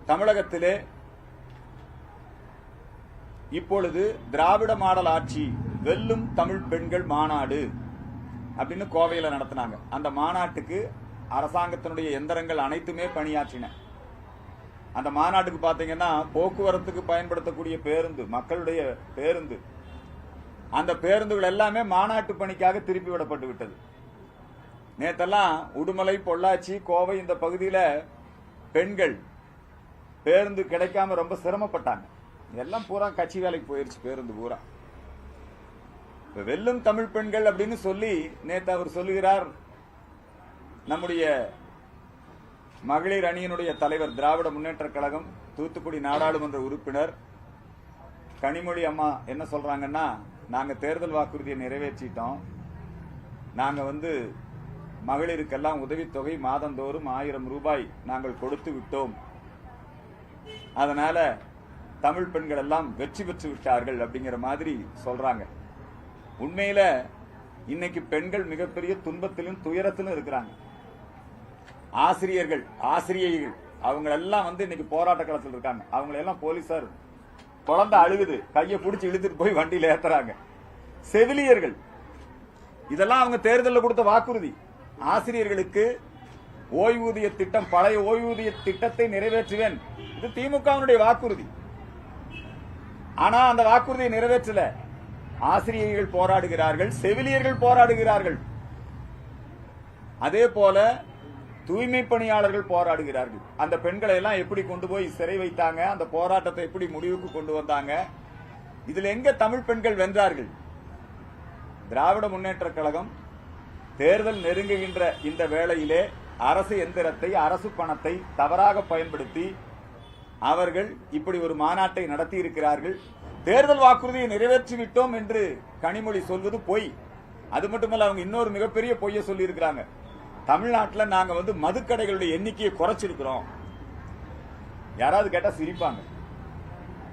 தமிழகத்திலே இப்பொழுது திராவிட மாடல் ஆட்சி வெல்லும் தமிழ் பெண்கள் மாநாடு அப்படின்னு கோவையில நடத்தினாங்க. அந்த மாநாட்டுக்கு அரசாங்கத்தினுடைய எந்திரங்கள் அனைத்துமே பணியாற்றின. அந்த மாநாட்டுக்கு பாத்தீங்கன்னா போக்குவரத்துக்கு பயன்படுத்தக்கூடிய பேருந்து, மக்களுடைய பேருந்து, அந்த பேருந்துகள் எல்லாமே மாநாட்டு பணிக்காக திருப்பி விடப்பட்டு விட்டது. நேத்தெல்லாம் உடுமலை, பொள்ளாச்சி, கோவை இந்த பகுதியில பெண்கள் பேருந்து கிடைக்காம ரொம்ப சிரமப்பட்டாங்க. எல்லாம் பூரா கட்சி வேலைக்கு போயிருச்சு பேருந்து பூரா. வெல்லும் தமிழ் பெண்கள் அப்படின்னு சொல்லி நேத்து அவர் சொல்லுகிறார். நம்முடைய மகளிர் அணியினுடைய தலைவர், திராவிட முன்னேற்ற கழகம் தூத்துக்குடி நாடாளுமன்ற உறுப்பினர் கனிமொழி அம்மா என்ன சொல்றாங்கன்னா, நாங்க தேர்தல் வாக்குறுதியை நிறைவேற்றிட்டோம். நாங்க மகளிருக்கெல்லாம் உதவித்தொகை மாதந்தோறும் 1000 ரூபாய் நாங்கள் கொடுத்து விட்டோம். அதனால தமிழ் பெண்கள் எல்லாம் வெற்றி பெற்று விட்டார்கள் அப்படிங்கிற மாதிரி சொல்றாங்க. உண்மையில இன்னைக்கு பெண்கள் மிகப்பெரிய துன்பத்திலும் துயரத்திலும் இருக்கிறாங்க. ஆசிரியர்கள், ஆசிரியைகள் அவங்க எல்லாம் இன்னைக்கு போராட்ட களத்தில் இருக்காங்க. அவங்களெல்லாம் போலீசார் குழந்தை அழுகுது கையை பிடிச்சி இழுத்துட்டு போய் வண்டியில ஏத்துறாங்க. செவிலியர்கள், இதெல்லாம் அவங்க தேர்தலில் கொடுத்த வாக்குறுதி. ஆசிரியர்களுக்கு ஓய்வூதிய திட்டம், பழைய ஓய்வூதிய திட்டத்தை நிறைவேற்றுவேன், இது திமுகவினுடைய வாக்குறுதி. ஆனா அந்த வாக்குறுதியை நிறைவேற்றல. ஆசிரியர்கள் போராடுகிறார்கள், செவிலியர்கள் போராடுகிறார்கள், அதே போல தூய்மை பணியாளர்கள் போராடுகிறார்கள். அந்த பெண்களை எல்லாம் எப்படி கொண்டு போய் சிறை வைத்தாங்க, அந்த போராட்டத்தை எப்படி முடிவுக்கு கொண்டு வந்தாங்க? இதுல எங்க தமிழ் பெண்கள் வென்றார்கள்? திராவிட முன்னேற்ற கழகம் தேர்தல் நெருங்குகின்ற இந்த வேளையிலே அரசு எந்திரத்தை, அரசு பணத்தை தவறாக பயன்படுத்தி அவர்கள் இப்படி ஒரு மாநாட்டை நடத்தி இருக்கிறார்கள். தேர்தல் வாக்குறுதியை நிறைவேற்றிவிட்டோம் என்று கனிமொழி சொல்வது பொய். அது மட்டுமல்ல, அவங்க இன்னொரு மிகப்பெரிய பொய்யை சொல்லி இருக்கிறாங்க. தமிழ்நாட்டில் நாங்க மதுக்கடைகளுடைய எண்ணிக்கையை குறைச்சிருக்கிறோம். யாராவது கேட்டா சிரிப்பாங்க.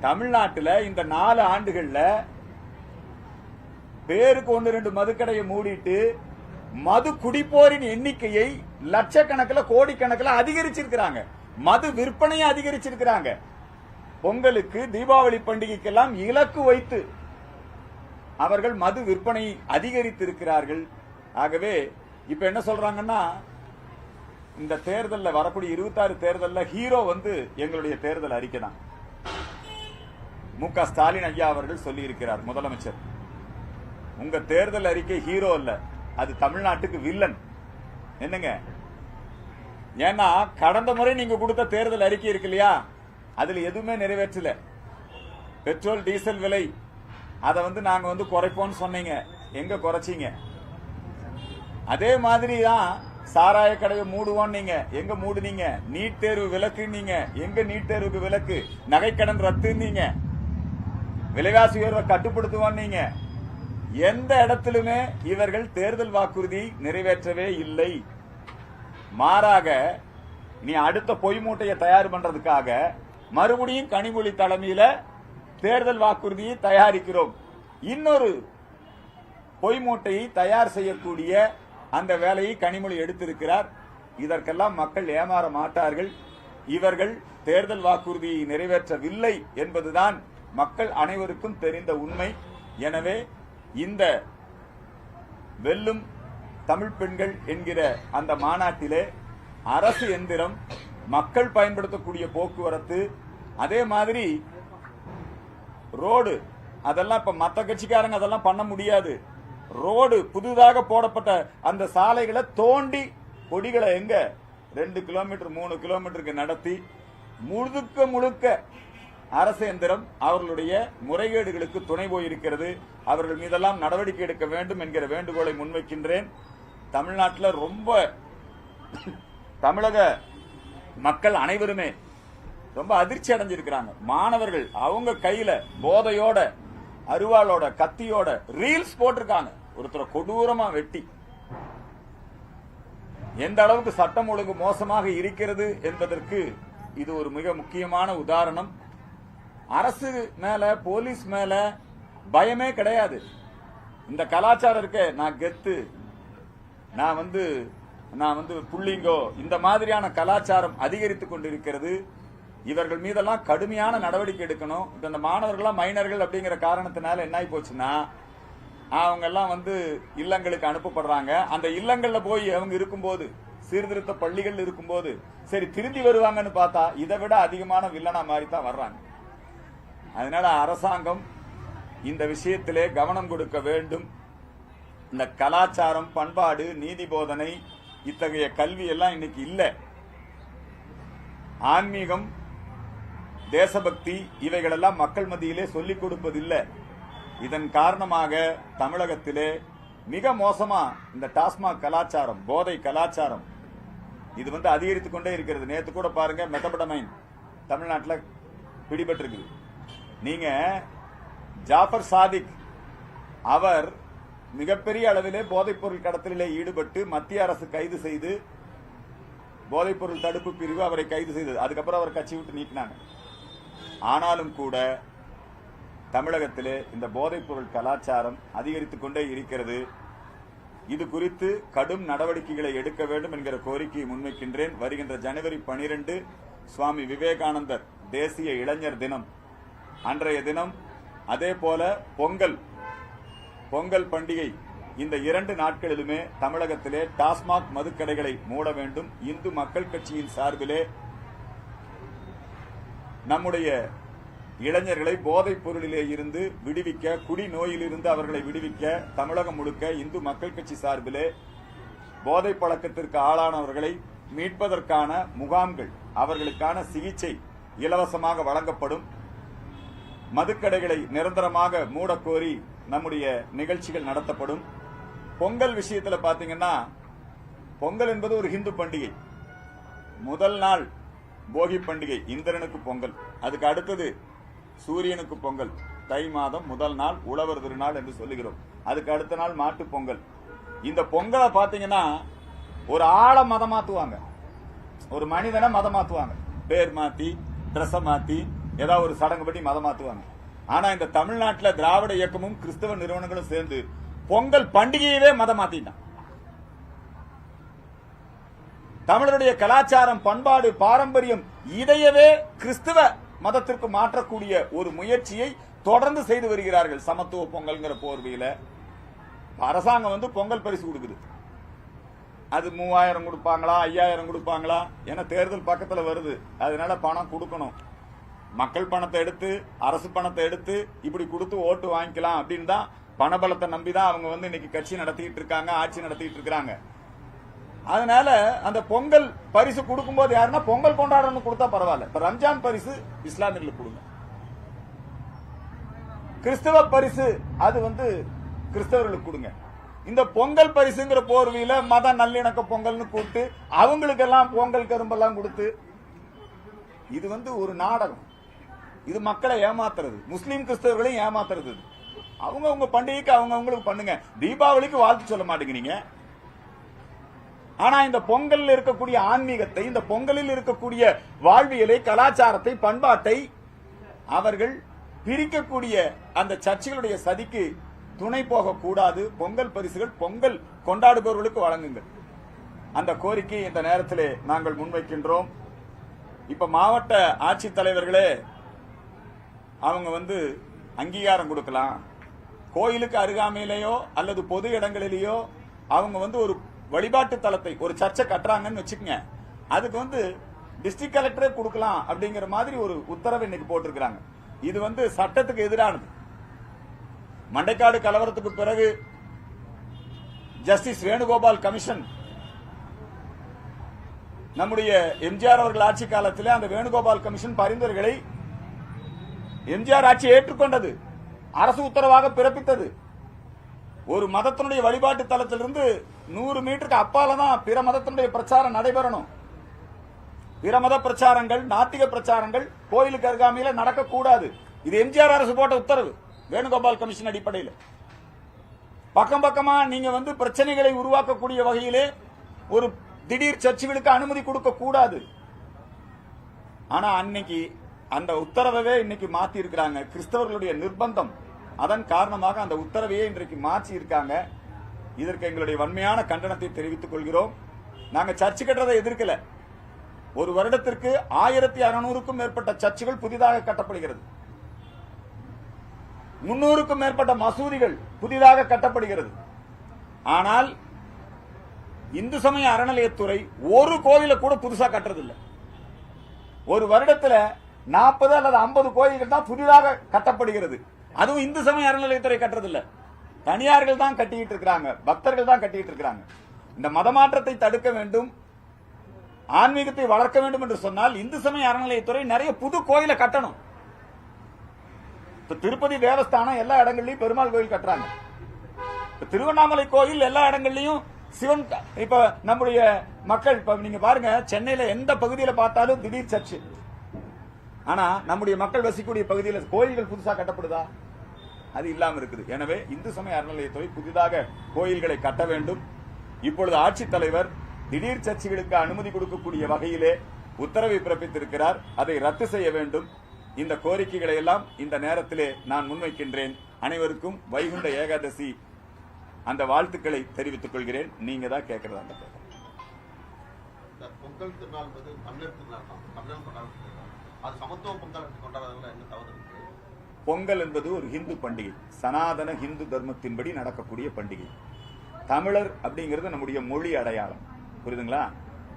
தமிழ்நாட்டில் இந்த 4 ஆண்டுகள்ல பேருக்கு 1-2 மதுக்கடையை மூடிட்டு மது குடிப்போரின் எண்ணிக்கையை லட்சக்கணக்கில், கோடிக்கணக்கில் அதிகரிச்சிருக்கிறாங்க. மது விற்பனையை அதிகரிச்சிருக்கிறாங்க. பொங்கலுக்கு, தீபாவளி பண்டிகைக்கெல்லாம் இலக்கு வைத்து அவர்கள் மது விற்பனை அதிகரித்திருக்கிறார்கள். ஆகவே இப்ப என்ன சொல்றாங்கன்னா, இந்த தேர்தலில் வரக்கூடிய 26 தேர்தலில் ஹீரோ எங்களுடைய தேர்தல் அறிக்கை தான். மு.க. ஸ்டாலின் ஐயா அவர்கள் சொல்லி இருக்கிறார், முதலமைச்சர், உங்க தேர்தல் அறிக்கை ஹீரோ அல்ல, அது தமிழ்நாட்டுக்கு வில்லன். என்னங்க, ஏன்னா கடந்த முறை நீங்க கொடுத்த தேர்தல் அறிக்கை இருக்கு இல்லையா, அதுல எதுவுமே நிறைவேற்றல. பெட்ரோல் டீசல் விலை அதை நாங்க குறைப்போம்னு சொன்னீங்க, எங்க குறைச்சிங்க? அதே மாதிரி தான் சாராய கடையை மூடுவோம், நீங்க எங்க மூடுனீங்க? நீட் தேர்வு விலக்கு, நீங்க எங்க நீட் தேர்வுக்கு விலக்கு? நகைக்கடன் ரத்து, நீங்க விலைவாசி உயர்வை கட்டுப்படுத்துவோம், நீங்க எந்த இடத்திலுமே இவர்கள் தேர்தல் வாக்குறுதி நிறைவேற்றவே இல்லை. மாறாக நீ அடுத்த பொய் மூட்டையை தயார் பண்றதுக்காக மறுபடியும் கனிமொழி தலைமையில தேர்தல் வாக்குறுதியை தயாரிக்கிறோம், இன்னொரு பொய் மூட்டையை தயார் செய்யக்கூடிய அந்த வேலையை கனிமொழி எடுத்திருக்கிறார். இதற்கெல்லாம் மக்கள் ஏமாற மாட்டார்கள். இவர்கள் தேர்தல் வாக்குறுதியை நிறைவேற்றவில்லை என்பதுதான் மக்கள் அனைவருக்கும் தெரிந்த உண்மை. எனவே இந்த வெல்லும் தமிழ் பெண்கள் என்கிற அந்த மாநாட்டிலே அரசு எந்திரம், மக்கள் பயன்படுத்தக்கூடிய போக்குவரத்து, அதே மாதிரி ரோடு, அதெல்லாம் இப்ப மற்ற கட்சிக்காரங்க அதெல்லாம் பண்ண முடியாது. ரோடு புதிதாக போடப்பட்ட அந்த சாலைகளை தோண்டி கொடிகளை எங்க 2 கிலோமீட்டர் 3 கிலோமீட்டருக்கு நடத்தி முழுக்க முழுக்க அரசு எந்திரம் அவர்களுடைய முறைகேடுகளுக்கு துணை போயிருக்கிறது. அவர்கள் மீதெல்லாம் நடவடிக்கை எடுக்க வேண்டும் என்கிற வேண்டுகோளை முன்வைக்கின்றேன். தமிழ்நாட்டில் ரொம்ப தமிழக மக்கள் அனைவருமே ரொம்ப அதிர்ச்சி அடைஞ்சிருக்கிறாங்க. மாணவர்கள் அவங்க கையில போதையோட, அருவாளோட, கத்தியோட ரீல்ஸ் போட்டிருக்காங்க. ஒருத்தரை கொடூரமா வெட்டி. எந்த அளவுக்கு சட்டம் ஒழுங்கு மோசமாக இருக்கிறது என்பதற்கு இது ஒரு மிக முக்கியமான உதாரணம். அரசு மேல, போலீஸ் மேல பயமே கிடையாது. இந்த கலாச்சாரம் இருக்க, நான் கெத்து, நான் புள்ளிங்கோ, இந்த மாதிரியான கலாச்சாரம் அதிகரித்துக் கொண்டிருக்கிறது. இவர்கள் மீதெல்லாம் கடுமையான நடவடிக்கை எடுக்கணும். இப்ப இந்த மாணவர்கள்லாம் மைனர்கள் அப்படிங்கிற காரணத்தினால என்ன ஆகி போச்சுன்னா, அவங்க எல்லாம் வந்து இல்லங்களுக்கு அனுப்பப்படுறாங்க. அந்த இல்லங்கள்ல போய் அவங்க இருக்கும்போது, சீர்திருத்த பள்ளிகள் இருக்கும்போது சரி திருந்தி வருவாங்கன்னு பார்த்தா இதை விட அதிகமான வில்லனா மாதிரி தான் வர்றாங்க. அதனால அரசாங்கம் இந்த விஷயத்திலே கவனம் கொடுக்க வேண்டும். இந்த கலாச்சாரம், பண்பாடு, நீதி போதனை, இத்தகைய கல்வி எல்லாம் இன்னைக்கு இல்ல. ஆன்மீகம், தேசபக்தி இவைகளெல்லாம் மக்கள் மத்தியிலே சொல்லிக் கொடுப்பதில்லை. இதன் காரணமாக தமிழகத்திலே மிக மோசமா இந்த டாஸ்மாக் கலாச்சாரம், போதை கலாச்சாரம் இது வந்து அதிகரித்துக் கொண்டே இருக்கிறது. நேற்று கூட பாருங்க, மெத்தபடமைன் தமிழ்நாட்டில் பிடிபட்டிருக்கு. நீங்க ஜாஃபர் சாதிக் அவர் மிகப்பெரிய அளவிலே போதைப்பொருள் கடத்தலிலே ஈடுபட்டு மத்திய அரசு கைது செய்து, போதைப்பொருள் தடுப்பு பிரிவு அவரை கைது செய்தது. அதுக்கப்புறம் அவர் கட்சி விட்டு நீக்கினாங்க. ஆனாலும் கூட தமிழகத்திலே இந்த போதைப்பொருள் கலாச்சாரம் அதிகரித்துக் கொண்டே இருக்கிறது. இது குறித்து கடும் நடவடிக்கைகளை எடுக்க வேண்டும் என்கிற கோரிக்கையை முன்வைக்கின்றேன். வருகின்ற ஜனவரி 12 சுவாமி விவேகானந்தர் தேசிய இளைஞர் தினம். அன்றைய தினம் அதே போல பொங்கல் பண்டிகை, இந்த 2 நாட்களிலுமே தமிழகத்திலே டாஸ்மாக் மதுக்கடைகளை மூட வேண்டும். இந்து மக்கள் கட்சியின் சார்பிலே நம்முடைய இளைஞர்களை போதைப் பொருளிலே இருந்து விடுவிக்க, குடி நோயிலிருந்து அவர்களை விடுவிக்க தமிழகம் முழுக்க இந்து மக்கள் கட்சி சார்பிலே போதை பழக்கத்திற்கு ஆளானவர்களை மீட்பதற்கான முகாம்கள், அவர்களுக்கான சிகிச்சை இலவசமாக வழங்கப்படும். மதுக்கடைகளை நிரந்தரமாக மூடக்கோரி நம்முடைய நிகழ்ச்சிகள் நடத்தப்படும். பொங்கல் விஷயத்துல பாத்தீங்கன்னா, பொங்கல் என்பது ஒரு ஹிந்து பண்டிகை. முதல் நாள் போகி பண்டிகை, இந்திரனுக்கு பொங்கல். அதுக்கு அடுத்தது சூரியனுக்கு பொங்கல். தை மாதம் முதல் நாள் உழவர் திருநாள் என்று சொல்லுகிறோம். அதுக்கு அடுத்த நாள் மாட்டு பொங்கல். இந்த பொங்கலை பாத்தீங்கன்னா ஒரு ஆளை மதம் மாத்துவாங்க, ஒரு மனிதனை மதம் மாத்துவாங்க, பேர் மாத்தி, ட்ரெஸ் மாத்தி, ஏதாவது ஒரு சடங்கு படி மதம் மாத்துவாங்க. ஆனா இந்த தமிழ்நாட்டில் திராவிட இயக்கமும் கிறிஸ்தவ நிறுவனங்களும் சேர்ந்து பொங்கல் பண்டிகையவே மதம் மாத்திட்டான். தமிழருடைய கலாச்சாரம், பண்பாடு, பாரம்பரியம் இதையவே கிறிஸ்தவ மதத்திற்கு மாற்றக்கூடிய ஒரு முயற்சியை தொடர்ந்து செய்து வருகிறார்கள். சமத்துவ பொங்கல்ங்கிற போர்வையில அரசாங்கம் வந்து பொங்கல் பரிசு கொடுக்குது. அது 3000 கொடுப்பாங்களா, 5000 கொடுப்பாங்களா? ஏன்னா தேர்தல் பக்கத்துல வருது, அதனால பணம் கொடுக்கணும். மக்கள் பணத்தை எடுத்து, அரசு பணத்தை எடுத்து இப்படி கொடுத்து ஓட்டு வாங்கிக்கலாம் அப்படின்னு தான், பணபலத்தை நம்பிதான் அவங்க வந்து இன்னைக்கு கட்சி நடத்திட்டு இருக்காங்க, ஆட்சி நடத்திட்டு இருக்காங்க. அதனால அந்த பொங்கல் பரிசு கொடுக்கும்போது யாருன்னா பொங்கல் கொண்டாடணும் கொடுத்தா பரவாயில்ல. இப்ப ரம்ஜான் பரிசு இஸ்லாமியர்களுக்கு கொடுங்க, கிறிஸ்தவ பரிசு அது வந்து கிறிஸ்தவர்களுக்கு கொடுங்க. இந்த பொங்கல் பரிசுங்கிற போர்வையில மத நல்லிணக்க பொங்கல்னு கூப்பிட்டு அவங்களுக்கு எல்லாம் பொங்கல் கரும்பெல்லாம் கொடுத்து, இது வந்து ஒரு நாடகம். இது மக்களை ஏமாத்துறது, முஸ்லீம் கிறிஸ்தவர்களையும் ஏமாத்துறது. அவங்க பண்டிகைக்கு அவங்களுக்கு பண்ணுங்க, தீபாவளிக்கு வாழ்த்து சொல்ல மாட்டேங்கிறீங்க. ஆனா இந்த பொங்கலில் இருக்கக்கூடிய ஆன்மீகத்தை, இந்த பொங்கலில் இருக்கக்கூடிய வாழ்வியலை, கலாச்சாரத்தை, பண்பாட்டை அவர்கள் பிரிக்கக்கூடிய அந்த சர்ச்சைகளுடைய சதிக்கு துணை போக கூடாது. பொங்கல் பரிசுகள் பொங்கல் கொண்டாடுபவர்களுக்கு வழங்குங்கள். அந்த கோரிக்கையை இந்த நேரத்திலே நாங்கள் முன்வைக்கின்றோம். இப்ப மாவட்ட ஆட்சித்தலைவர்களே அவங்க வந்து அங்கீகாரம் கொடுக்கலாம். கோயிலுக்கு அருகாமையிலேயோ அல்லது பொது இடங்களிலேயோ அவங்க வந்து ஒரு வழிபாட்டு தலத்தை, ஒரு சர்ச்சை கட்டுறாங்கன்னு வச்சுக்கோங்க, அதுக்கு வந்து டிஸ்ட்ரிக்ட் கலெக்டரே கொடுக்கலாம் அப்படிங்கிற மாதிரி ஒரு உத்தரவு இன்னைக்கு போட்டிருக்கிறாங்க. இது வந்து சட்டத்துக்கு எதிரானது. மண்டைக்காடு கலவரத்துக்கு பிறகு ஜஸ்டிஸ் வேணுகோபால் கமிஷன், நம்முடைய எம்ஜிஆர் அவர்கள் ஆட்சி காலத்தில் அந்த வேணுகோபால் கமிஷன் பரிந்துரைகளை எம்ஜிஆர் ஆட்சி ஏற்றுக்கொண்டது, அரசு உத்தரவாக பிறப்பித்தது. ஒரு மதத்தினுடைய வழிபாட்டு தலத்திலிருந்து 100 மீட்டருக்கு அப்பால தான் பிற மதத்தினுடைய பிரச்சாரம் நடைபெறணும். பிற மத பிரச்சாரங்கள், நாத்திக பிரச்சாரங்கள் கோயிலுக்கு அருகாமையில நடக்கக்கூடாது. இது எம்ஜிஆர் அரசு போட்ட உத்தரவு, வேணுகோபால் கமிஷன் அடிப்படையில். பக்கம் பக்கமா நீங்க வந்து பிரச்சனைகளை உருவாக்கக்கூடிய வகையிலே ஒரு திடீர் சர்ச்சைகளுக்கு அனுமதி கொடுக்க கூடாது. ஆனா அன்னைக்கு அந்த உத்தரவை இன்னைக்கு மாத்தி இருக்கிறாங்க. கிறிஸ்தவர்களுடைய நிர்பந்தம், அதன் காரணமாக அந்த உத்தரவையே இன்றைக்கு மாற்றி இருக்காங்க. இதற்கு எங்களுடைய வன்மையான கண்டனத்தை தெரிவித்துக் கொள்கிறோம். நாங்க சர்ச்சை கட்டுறதை எதிர்க்கல. ஒரு வருடத்திற்கு 1600க்கும் மேற்பட்ட சர்ச்சுகள் புதிதாக கட்டப்படுகிறது. 300க்கும் மேற்பட்ட மசூதிகள் புதிதாக கட்டப்படுகிறது. ஆனால் இந்து சமய அறநிலையத்துறை ஒரு கோயிலை கூட புதுசா கட்டுறதில்லை. ஒரு வருடத்துல 40 அல்லது 50 கோயில்கள் தான் புதிதாக கட்டப்படுகிறது. அதுவும் இந்து சமய அறநிலையத்துறை கட்டுறதில்லை, தனியார்கள் தான் கட்டிட்டு இருக்கிறாங்க, பக்தர்கள் தான் கட்டிட்டு இருக்கிறாங்க. இந்த மதமாற்றத்தை தடுக்க வேண்டும், ஆன்மீகத்தை வளர்க்க வேண்டும் என்று சொன்னால் இந்து சமய அறநிலையத்துறை நிறைய புது கோயிலை கட்டணும். திருப்பதி தேவஸ்தானம் எல்லா இடங்கள்லயும் பெருமாள் கோயில் கட்டுறாங்க. திருவண்ணாமலை கோயில் எல்லா இடங்கள்லயும் சிவன். இப்ப நம்முடைய மக்கள் இப்ப நீங்க பாருங்க, சென்னையில எந்த பகுதியில பார்த்தாலும் திடீர் சர்ச்சு. ஆனா நம்முடைய மக்கள் வசிக்கூடிய பகுதியில் கோயில்கள் புதுசா கட்டப்படுதா? அது இல்லாம இருக்குது. எனவே இந்து சமய அறநிலையத்துறை புதிதாக கோயில்களை கட்ட வேண்டும். இப்பொழுது ஆட்சித்தலைவர் திடீர் சர்ச்சுகளுக்கு அனுமதி கொடுக்கக்கூடிய வகையிலே உத்தரவை பிறப்பித்திருக்கிறார். அதை ரத்து செய்ய வேண்டும். இந்த கோரிக்கைகளை எல்லாம் இந்த நேரத்திலே நான் முன்வைக்கின்றேன். அனைவருக்கும் வைகுண்ட ஏகாதசி அந்த வாழ்த்துக்களை தெரிவித்துக் கொள்கிறேன். நீங்க தான் கேட்கறதா? அந்த பொங்கல் திருநாள் தமிழர் திருநாள் தான், தமிழர் கொண்டாடுறது. அது சமத்துவ பொங்கல் கொண்டாடுறதுல என்ன தவறு இருக்கு? பொங்கல் என்பது ஒரு ஹிந்து பண்டிகை, சனாதன ஹிந்து தர்மத்தின்படி நடக்கக்கூடிய பண்டிகை. தமிழர் அப்படிங்கிறது நம்முடைய மொழி அடையாளம், புரியுதுங்களா?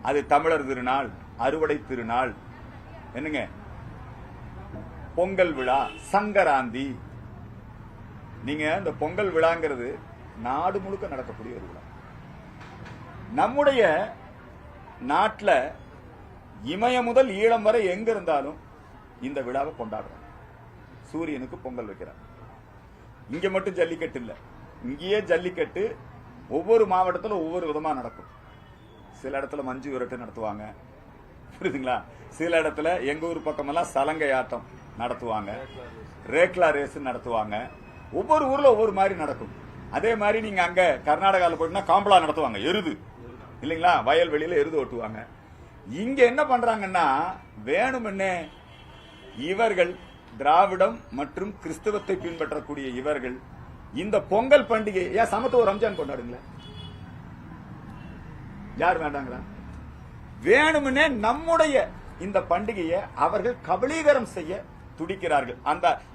அது தமிழர் திருநாள், அறுவடை திருநாள், என்னங்க பொங்கல் விழா, சங்கராந்தி. நீங்க இந்த பொங்கல் விழாங்கிறது நாடு முழுக்க நடக்கக்கூடிய ஒரு விழா. நம்முடைய நாட்டில் இமய முதல் ஈழம் வரை எங்க இருந்தாலும் இந்த விழாவை கொண்டாடுறோம். சூரியனுக்கு பொங்கல் வைக்கிறார். இங்க மட்டும் ஜல்லிக்கட்டு இல்ல, இங்கேயே ஜல்லிக்கட்டு ஒவ்வொரு மாவட்டத்தில் ஒவ்வொரு விதமா நடக்கும். சில இடத்துல மஞ்சு விரட்டு நடத்துவாங்க, புரியுதுங்களா? சில இடத்துல எங்க ஊர் பக்கமெல்லாம் சலங்கை ஆட்டம் நடத்துவாங்க, ரேக்லா ரேஸ் நடத்துவாங்க. ஒவ்வொரு ஊர்ல ஒவ்வொரு மாதிரி நடக்கும். அதே மாதிரி நீங்க அங்க கர்நாடகாவில் போயிட்டீங்கன்னா காம்பளா நடத்துவாங்க, எருது இல்லைங்களா? வயல்வெளியில எருது ஓட்டுவாங்க. இங்க என்ன பண்றாங்கன்னா, வேணுமென்னே இவர்கள் திராவிடம் மற்றும் கிறிஸ்தவத்தை பின்பற்றக்கூடிய இவர்கள் இந்த பொங்கல் பண்டிகை ஏன் சமத்துவ ரம்ஜான் கொண்டாடுங்களேன், யார் வேண்டாங்களா? வேணுமென்னே நம்முடைய இந்த பண்டிகையை அவர்கள் கபலீகரம் செய்ய துடிக்கிறார்கள்.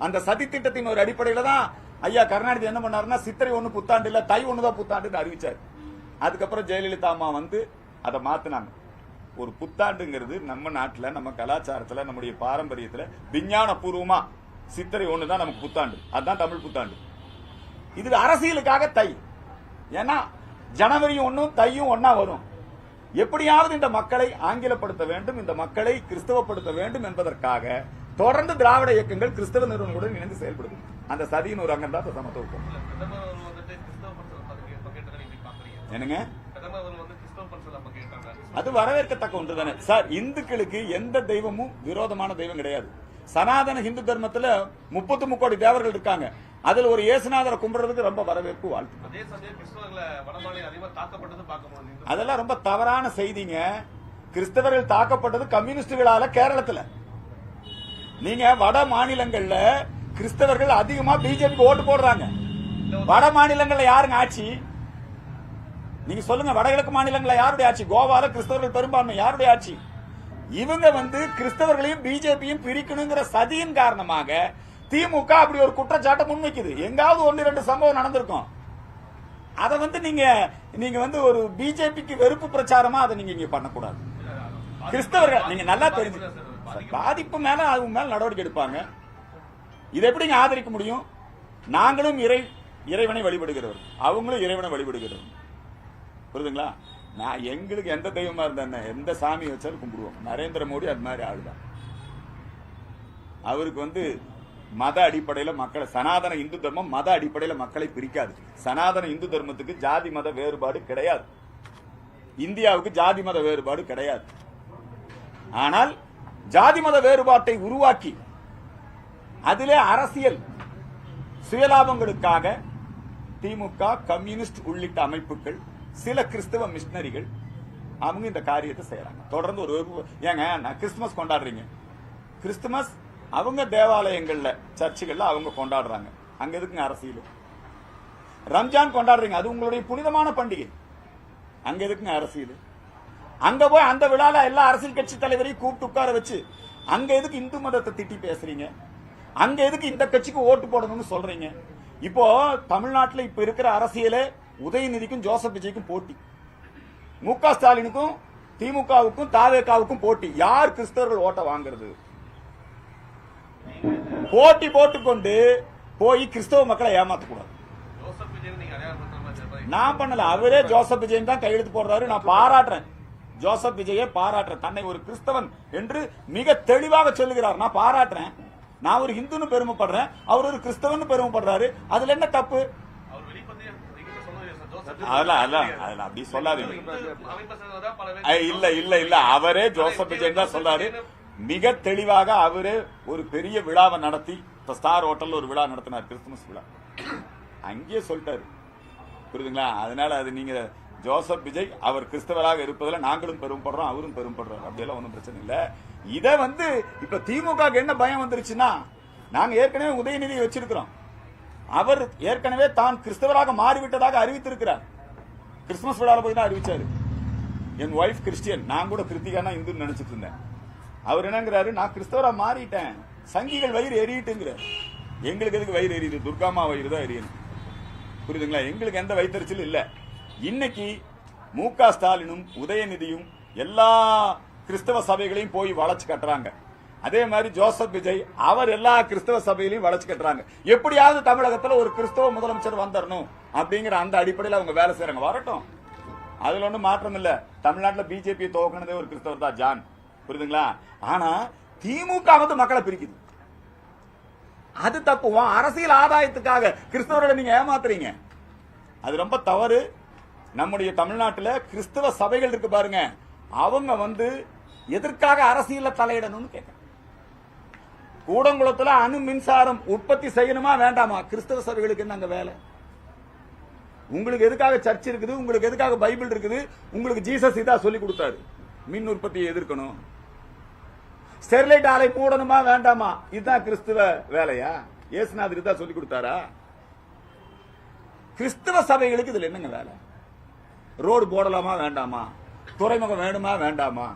அந்த சதி திட்டத்தின் ஒரு அடிப்படையில தான் ஐயா கருணாநிதி என்ன பண்ணாருன்னா, சித்திரை 1 புத்தாண்டு இல்ல, தை 1 தான் புத்தாண்டு அறிவிச்சார். அதுக்கப்புறம் ஜெயலலிதா அம்மா வந்து அதை மாத்தினாங்க. ஒரு புத்தாண்டுங்கிறது நம்ம நாட்டில், நம்ம கலாச்சாரத்தில், நம்முடைய பாரம்பரியத்தில் விஞ்ஞான பூர்வமா சித்திரை 1 தான் நமக்கு புத்தாண்டு, அதுதான் தமிழ் புத்தாண்டு. இது அரசியலுக்காக தை, ஏன்னா ஜனவரி 1 தையும் ஒன்னா வரும். எப்படியாவது இந்த மக்களை ஆங்கிலப்படுத்த வேண்டும், இந்த மக்களை கிறிஸ்தவப்படுத்த வேண்டும் என்பதற்காக தொடர்ந்து திராவிட இயக்கங்கள் கிறிஸ்தவ நிறுவனங்களுடன் இணைந்து செயல்படுது. அந்த சதியின் ஒரு அங்கம் தான் சமத்துவம். என்னங்க, அது வரவேற்கத்தக்க ஒன்று தானே சார். இந்துக்களுக்கு எந்த தெய்வமும் விரோதமான தெய்வம் கிடையாது. சனாதன இந்து தர்மத்துல 33 கோடி தேவர்கள் இருக்காங்க. அதுல ஒரு இயேசுநாதரை கும்பிடுறதுக்கு ரொம்ப வரவேற்பு, வாழ்த்து. அதெல்லாம் ரொம்ப தவறான செய்திங்க. கிறிஸ்தவர்கள் தாக்கப்பட்டது கம்யூனிஸ்டுகளால கேரளத்துல. நீங்க வட மாநிலங்கள்ல கிறிஸ்தவர்கள் அதிகமா பிஜேபிக்கு ஓட்டு போடுறாங்க. வட மாநிலங்கள்ல யாருங்க ஆட்சி? நீங்க சொல்லுங்க, வடகிழக்கு மாநிலங்கள யாருடைய ஆட்சி? கோவால கிறிஸ்தவர்கள் பெரும்பான்மை, யாருடைய ஆட்சி? இவங்க வந்து கிறிஸ்தவர்களையும் பிஜேபியும் பிரிக்கணுங்கிற சதியின் காரணமாக திமுக அப்படி ஒரு குற்றச்சாட்டை முன்வைக்குது. எங்காவது 1-2 சம்பவம் நடந்திருக்கும். அதை வந்து நீங்க வந்து ஒரு பிஜேபிக்கு வெறுப்பு பிரச்சாரமா அதை நீங்க இங்க பண்ணக்கூடாது. கிறிஸ்தவர்கள் நீங்க நல்லா தெரிஞ்சு, பாதிப்பு மேல அவங்க மேல நடவடிக்கை எடுப்பாங்க. இதை எப்படிங்க ஆதரிக்க முடியும்? நாங்களும் இறைவனை வழிபடுகிறவர், அவங்களும் இறைவனை வழிபடுகிறவர், புரியுதுங்களா? நான் எங்களுக்கு எந்த தெய்வமா இருந்தா எந்த சாமி வச்சாலும் கும்பிடுவோம். நரேந்திர மோடி அது மாதிரி ஆளுதான். அவருக்கு வந்து மத அடிப்படையில மக்களை, சனாதன இந்து தர்மம் மத அடிப்படையில மக்களை பிரிக்காது. சனாதன இந்து தர்மத்துக்கு ஜாதி மத வேறுபாடு கிடையாது. இந்தியாவுக்கு ஜாதி மத வேறுபாடு கிடையாது. ஆனால் ஜாதி மத வேறுபாட்டை உருவாக்கி அதிலே அரசியல் சுயலாபங்களுக்காக திமுக, கம்யூனிஸ்ட் உள்ளிட்ட அமைப்புகள், சில கிறிஸ்தவ மிஷனரிகள் அவங்க இந்த காரியத்தை செய்யறாங்க. தொடர்ந்து ஒரு ஏங்க கிறிஸ்துமஸ் கொண்டாடுறீங்க, கிறிஸ்துமஸ் அவங்க தேவாலயங்கள்ல சர்ச்சுகள்ல அவங்க கொண்டாடுறாங்க, அங்க எதுக்குங்க அரசியல்? ரம்ஜான் கொண்டாடுறீங்க, அது உங்களுடைய புனிதமான பண்டிகை, அங்க எதுக்குங்க அரசியல்? அங்க போய் அந்த விழால எல்லா அரசியல் கட்சி தலைவரையும் கூப்பிட்டு உட்கார வச்சு அங்க எதுக்கு இந்து மதத்தை திட்டி பேசுறீங்க? அங்க எதுக்கு இந்த கட்சிக்கு ஓட்டு போடணும்னு சொல்றீங்க? இப்போ தமிழ்நாட்டில் இப்ப இருக்கிற அரசியலே உதயநிதிக்கும் ஜோசப் விஜய்க்கும் போட்டி, மு.க. ஸ்டாலினுக்கும் திமுகவுக்கும் தாவேகாவுக்கும் போட்டி. யார் கிறிஸ்தவர்கள் ஓட்ட வாங்குறது? போட்டி போட்டுக்கொண்டு போய் கிறிஸ்தவ மக்களை ஏமாத்தக்கூடாது. நான் பண்ணல, அவரே ஜோசப் விஜய் தான் கையெழுத்து போடுறாரு. நான் பாராட்டுறேன், ஜோசப் விஜயை பாராட்டுறேன். தன்னை ஒரு கிறிஸ்தவன் என்று மிக தெளிவாக சொல்லுகிறார். நான் பாராட்டுறேன். நான் ஒரு இந்துன்னு பெருமைப்படுறேன், அவர் ஒரு கிறிஸ்தவன் பெருமைப்படுறாரு. அதுல என்ன தப்பு? அப்படி சொல்லாதீங்க. இல்ல இல்ல இல்ல, அவரே ஜோசப் விஜய் தான் சொல்றாரு. மிக தெளிவாக அவரே ஒரு பெரிய விழாவை நடத்தி, ஸ்டார் ஹோட்டல்ல ஒரு விழா நடத்தினார், கிறிஸ்துமஸ் விழா. அங்கேயே சொல்லிட்டாரு, புரியுதுங்களா? அதனால அது நீங்க ஜோசப் விஜய் அவர் கிறிஸ்தவராக இருப்பதில் நாங்களும் பெருமைப்படுறோம், அவரும் பெருமைப்படுறாரு. அப்படியெல்லாம் ஒன்றும் பிரச்சனை இல்லை. இத இப்ப திமுக என்ன பயம் வந்துருச்சுன்னா, நாங்க ஏற்கனவே உதயநிதியை வச்சிருக்கிறோம். அவர் ஏற்கனவே தான் கிறிஸ்தவராக மாறிவிட்டதாக அறிவித்திருக்கிறார். கிறிஸ்துமஸ் விழாவில் போய் தான் அறிவிச்சாரு. என் ஒய்ஃப் கிறிஸ்டியன், நான் கூட கிருத்திகானா இந்துன்னு நினைச்சிட்டு இருந்தேன். அவர் என்னங்கிறாரு, நான் கிறிஸ்தவரா மாறிட்டேன், சங்கிகள் வயிறு எரியிட்டுங்கிற. எங்களுக்கு எதுக்கு வயிறு எரியுது? துர்காமா வயிறு தான் எரியணும், புரியுதுங்களா? எங்களுக்கு எந்த வயிற்றுச்சலும் இல்ல. இன்னைக்கு மு.க. ஸ்டாலினும் உதயநிதியும் எல்லா கிறிஸ்தவ சபைகளையும் போய் வளைச்சு கட்டுறாங்க. அதே மாதிரி ஜோசப் விஜய் அவர் எல்லா கிறிஸ்தவ சபைகளையும் வளைச்சு கட்டுறாங்க. எப்படியாவது தமிழகத்துல ஒரு கிறிஸ்தவ முதலமைச்சர் வந்துடணும் அப்படிங்கிற அந்த அடிப்படையில் அவங்க வேலை செய்யறாங்க. வரட்டும், அதுல ஒன்றும் மாற்றம் இல்ல. தமிழ்நாட்டில் பிஜேபி துவக்கினதே ஒரு கிறிஸ்தவர் தான், ஜான், புரியுதுங்களா? ஆனா திமுக மக்களை பிரிக்குது, அது தப்பு. அரசியல் ஆதாயத்துக்காக கிறிஸ்தவர்களை நீங்க ஏமாத்துறீங்க, அது ரொம்ப தவறு. நம்முடைய தமிழ்நாட்டில் கிறிஸ்தவ சபைகள் இருக்கு பாருங்க, அவங்க எதற்காக அரசியல தலையிடணும்னு கேட்க. கூடங்குளத்துல அணு மின்சாரம் உற்பத்தி செய்யணுமா வேண்டாமா? கிறிஸ்தவ சபைகளுக்கு என்ன அங்க வேலை? உங்களுக்கு எதுக்காக சர்ச் இருக்குது? உங்களுக்கு எதுக்காக பைபிள் இருக்குது? உங்களுக்கு ஜீசஸ் இதா சொல்லி கொடுத்தாரு, மின் உற்பத்தியை எதிர்க்கணும். ஸ்டெர்லைட் ஆலை மூடணுமா வேண்டாமா? இதுதான் கிறிஸ்தவ வேலையா? இயேசுநாதர் இதா சொல்லி கொடுத்தாரா? கிறிஸ்தவ சபைகளுக்கு இதுல என்னங்க வேலை? ரோடு போடலாமா வேண்டாமா? துறைமுகம் வேணுமா வேண்டாமா?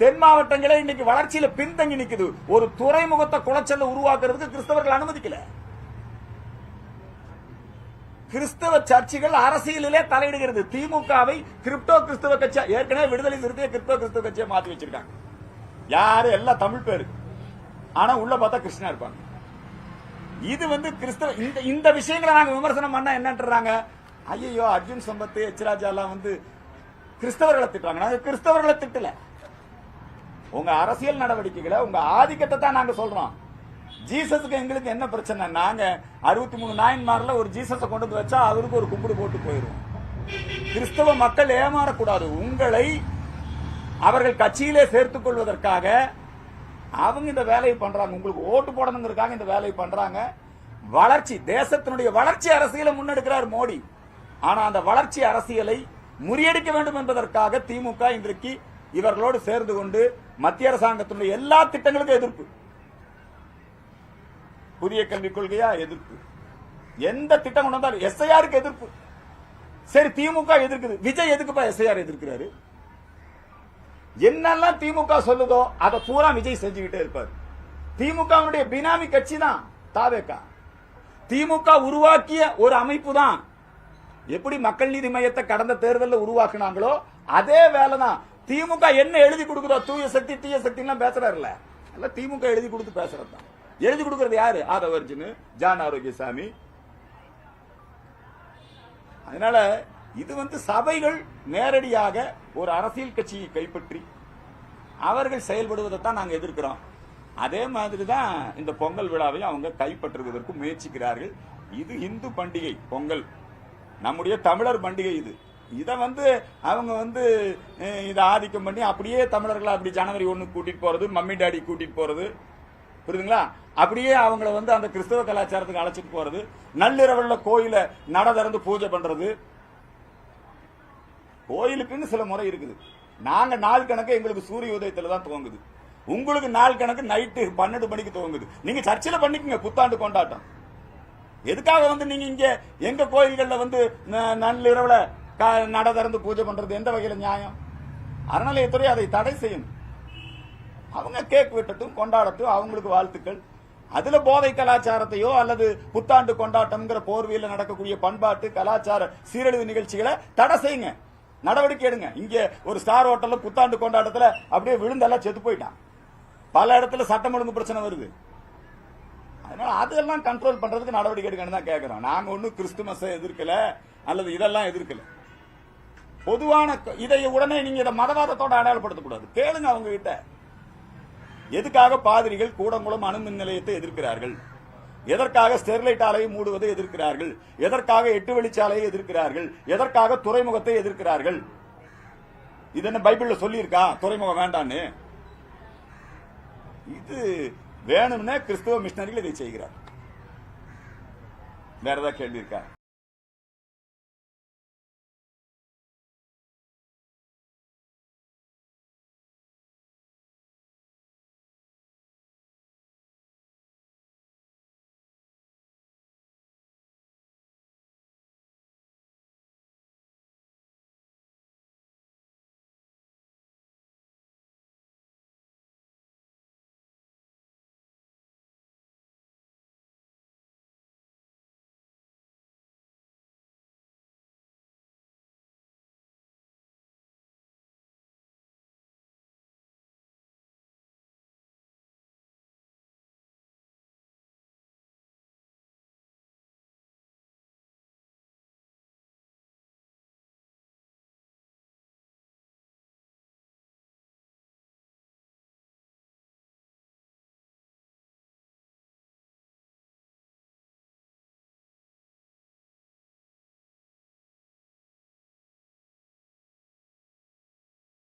தென் மாவட்டங்களே இன்னைக்கு வளர்ச்சியில பின்தங்கி நிக்குது. ஒரு துறைமுகத்தை குளச்சல்ல உருவாக்குறதுக்கு கிறிஸ்தவர்கள் அனுமதிக்கல. கிறிஸ்தவ சர்ச்சைகள் அரசியலிலே தலையிடுகிறது. திமுகவை கிரிப்டோ கிறிஸ்தவ கட்சி, ஏற்கனவே விடுதலை சிறுத்தையை கிரிப்டோ கிறிஸ்தவ கட்சியை மாத்தி வச்சிருக்காங்க. யாரு? எல்லாம் தமிழ் பேரு, ஆனா உள்ள பார்த்தா கிறிஸ்டினா இருப்பாங்க. இது கிறிஸ்தவ இந்த விஷயங்களை நாங்க விமர்சனம் பண்ணா என்னன்றாங்க, ஐயோ அர்ஜுன் சம்பத், எச்ராஜா எல்லாம் கிறிஸ்தவர்களை திட்டுறாங்க. நாங்க கிறிஸ்தவர்களை திட்டல, உங்க அரசியல் நடவடிக்கைகளை, உங்க ஆதிக்கத்தை தான் நாங்க சொல்றோம். ஜீசஸுக்கு எங்களுக்கு என்ன பிரச்சனை? நாங்க 63 நாயன்மார்ல ஒரு ஜீசஸை கொண்டு வந்து வச்சா அவருக்கு ஒரு கும்பிடு போட்டு போயிடும். கிறிஸ்தவ மக்கள் ஏமாறக்கூடாது. உங்களை அவர்கள் கட்சியிலே சேர்த்துக் கொள்வதற்காக அவங்க இந்த வேலையை பண்றாங்க. உங்களுக்கு ஓட்டு போடணுங்கிறதுக்காக இந்த வேலையை பண்றாங்க. வளர்ச்சி, தேசத்தினுடைய வளர்ச்சி அரசியலை முன்னெடுக்கிறார் மோடி. ஆனா அந்த வளர்ச்சி அரசியலை முறியடிக்க வேண்டும் என்பதற்காக திமுக இன்றைக்கு இவர்களோடு சேர்ந்து கொண்டு மத்திய அரசாங்கத்தினுடைய எல்லா திட்டங்களுக்கும் எதிர்ப்பு. புதிய கல்விக் கொள்கையா எதிர்ப்பு, எந்த திட்டம் கொண்டு வந்தாலும் எஸ்ஐஆருக்கு எதிர்ப்பு. சரி, திமுக எதிர்க்குது, விஜய் எதுக்குப்பா எஸ்ஐஆர் எதிர்க்கிறாரு? என்னெல்லாம் திமுக சொல்லுதோ அதை பூரா விஜய் செஞ்சுக்கிட்டே இருப்பார். திமுக பினாமி கட்சி தான் தாவேகா. திமுக உருவாக்கிய ஒரு அமைப்பு தான். எப்படி மக்கள் நீதி மையத்தை கடந்த தேர்தலில் உருவாக்குனாங்களோ அதே வேலை தான். திமுக என்ன எழுதி கொடுக்குதோ, தூய சக்தி தீய சக்தி எல்லாம் பேசுறாருல்ல, திமுக எழுதி கொடுத்து பேசுறது தான். எழுதி கொடுக்கறது யாரு? ஆதவ அர்ஜுன், ஜான் ஆரோக்கியசாமி. அதனால இது சபைகள் நேரடியாக ஒரு அரசியல் கட்சியை கைப்பற்றி அவர்கள் செயல்படுவதைத்தான் நாங்கள் எதிர்க்கிறோம். அதே மாதிரி தான் இந்த பொங்கல் விழாவையும் அவங்க கைப்பற்றுவதற்கு முயற்சிக்கிறார்கள். இது இந்து பண்டிகை, பொங்கல் நம்முடைய தமிழர் பண்டிகை. இதை அவங்க இதை ஆதிக்கம் பண்ணி அப்படியே தமிழர்களை அப்படி ஜனவரி 1 கூட்டிட்டு போறது, மம்மி டாடி கூட்டிட்டு போறது, புரியுதுங்களா? அப்படியே அவங்கள அந்த கிறிஸ்தவ கலாச்சாரத்துக்கு அழைச்சிட்டு போறது, நள்ளிரவுல கோயில நட திறந்து பூஜை பண்றது. கோயிலுக்குன்னு சில முறை இருக்குது. நாங்க நாள் கணக்கு எங்களுக்கு சூரிய உதயத்துல தான் துவங்குது, உங்களுக்கு நாள் கணக்கு நைட்டு 12 மணிக்கு துவங்குது. நீங்க சர்ச்சில் பண்ணிக்கங்க புத்தாண்டு கொண்டாட்டம். எதுக்காக நீங்க இங்க எங்க கோயில்கள்ல நள்ளிரவுல நட திறந்து பூஜை பண்றது எந்த வகையில நியாயம்? அறநிலையத்துறை அதை தடை செய்யும். அவங்க கேக் வெட்டட்டும், கொண்டாடட்டும், அவங்களுக்கு வாழ்த்துக்கள். அதுல போதை கலாச்சாரத்தையோ அல்லது புத்தாண்டு கொண்டாட்டம்ங்கிற போர்வையில் நடக்கக்கூடிய பண்பாட்டு கலாச்சார சீரழிவு நிகழ்ச்சிகளை தடை செய்யுங்க, நடவடிக்கை எடுங்க. இங்க ஒரு ஸ்டார் ஹோட்டல்ல புத்தாண்டு கொண்டாட்டத்துல அப்படியே விழுந்தெல்லாம் செத்து போயிட்டான். பல இடத்துல சட்டம் ஒழுங்கு பிரச்சனை வருது. அதனால அதெல்லாம் கண்ட்ரோல் பண்றதுக்கு நடவடிக்கை எடுக்கணும் தான் கேட்கிறோம். நாங்க ஒன்னும் கிறிஸ்துமஸை எதிர்க்கல அல்லது இதெல்லாம் எதிர்க்கல. பொதுவான இதை உடனே நீங்க இதை மதவாதத்தோட அடையாளப்படுத்தக்கூடாது. கேளுங்க அவங்க கிட்ட, எதுக்காக பாதிரிகள் கூடங்குளம் அணுமின் நிலையத்தை எதிர்க்கிறார்கள், எதற்காக ஸ்டெர்லைட் ஆலையை மூடுவதை எதிர்க்கிறார்கள், எதற்காக 8 வழிச்சாலையை எதிர்க்கிறார்கள், எதற்காக துறைமுகத்தை எதிர்க்கிறார்கள். இது என்ன பைபிள்ல சொல்லியிருக்கா துறைமுகம் வேண்டான்னு? இது வேணும்னே கிறிஸ்தவ மிஷனரிகள் இதை செய்கிறார். வேற ஏதாவது கேள்வி இருக்கா?